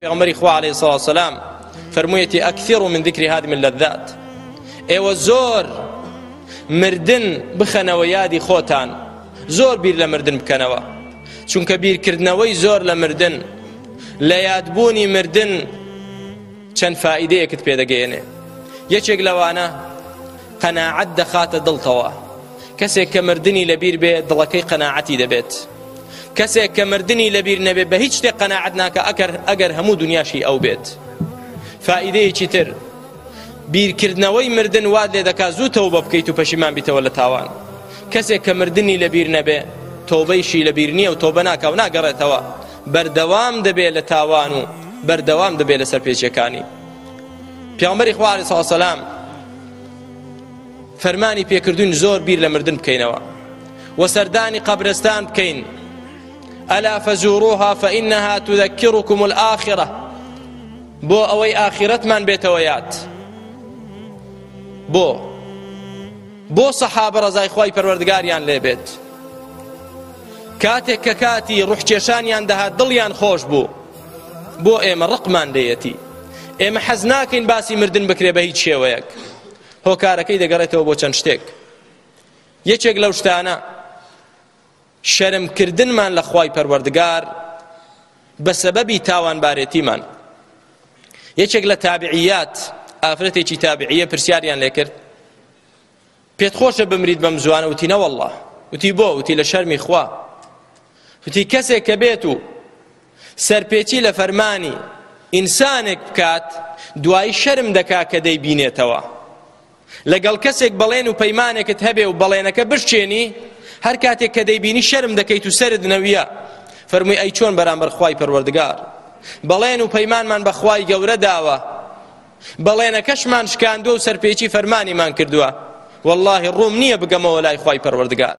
پیغمبری خوا علیه الصلاة والسلام فرموویەتی ئەکثروا من ذکر هادم اللذات، ئێوە زۆر مردن بخەنەوە یادی خۆتان، زۆر بیر لە مردن بکەنەوە، چونکە بیرکردنەوەی زۆر لە مردن لە یادبوونی مردن چەند فائیدەیەکت پێدەگەێنێ. یەکێک لەوانە قەناعەت دەخاتە دڵتەوە، کەسێک کە مردنی لەبیر بێت دڵەکەی قەناعەتی دەبێت، کەسێک کە مردنی لەبیر نەبێت بە هیچ شتێک قەناعەت ناکە ئەگەر هەموو دنیاشی ئەو بێت. فائیدەیەکی تر بیرکردنەوەی مردن وات لێ دەکات زوو تەوبە بکەیت و پەشیمان بیتەوە لە تاوان. کەسێک کە مردنی لەبیر نەبێ تۆبەیشی لەبیر نییە و تۆبە ناکە و ناگەڕێتەوە، بەردەوام دەبێت لە تاوان و بەردەوام دەبێت لە سەرپێچیەکانی. پێغەمبەری خوا عەلەیهی سەڵاتو وەسەلام فەرمانی پێکردوون زۆر بیر لە مردن بکەینەوە و سەردانی قەبرستان بکەین. ئەلا فەزوروها فإنها تذكركم الآخرة، بۆ ئەوەی ئاخرەتمان بێتەوە یاد. بۆ سەحابە ڕەزای خوای پەروەردگاریان لێ بێت، کاتێک کە کاتی ڕوحکێشانیان دەهات دڵیان خۆش بوو. بۆ ئێمە ڕقمان لێیەتی، ئێمە حەز ناکەین باسی مردن بکرێ بە هیچ شێوەیەک، هۆکارەکەی دەگەڕێتەوە بۆ چەند شتێک. یەکێک لەو شتانە شەرمکردنمان لە خوای پەروەردگار بە سەبەبی تاوانبارێتیمان. یەکێک لە تابعیات، ئافرەتێکی تابعیە پرسیاریان لێ کرد، پێت خۆشە بمریت بەم زوانە؟ وتی نەوەڵڵا. وتی بۆ؟ وتی لە شەرمی خوا. وتی کەسێک کە بێت و سەرپێچی لە فەرمانی ئینسانێک بکات دوایی شەرم دەکا کە دەیبینێتەوە. لەگەڵ کەسێک بەڵێن و پەیمانێکت هەبێ و بەڵێنەکە بشکێنی، هەر کاتێک کە دەیبینی شەرم دەکەیت و سەرت نەویە. فەرمووی ئەی چۆن بەرامبەر خوای پەروەردگار بەڵێن و پەیمانمان بە خوای گەورە داوە، بەڵێنەکەشمان شکاندووە و سەرپێچی فەرمانیمان کردووە، وەڵڵاهی ڕووم نییە بگەمەوە لای خوای پەروەردگار.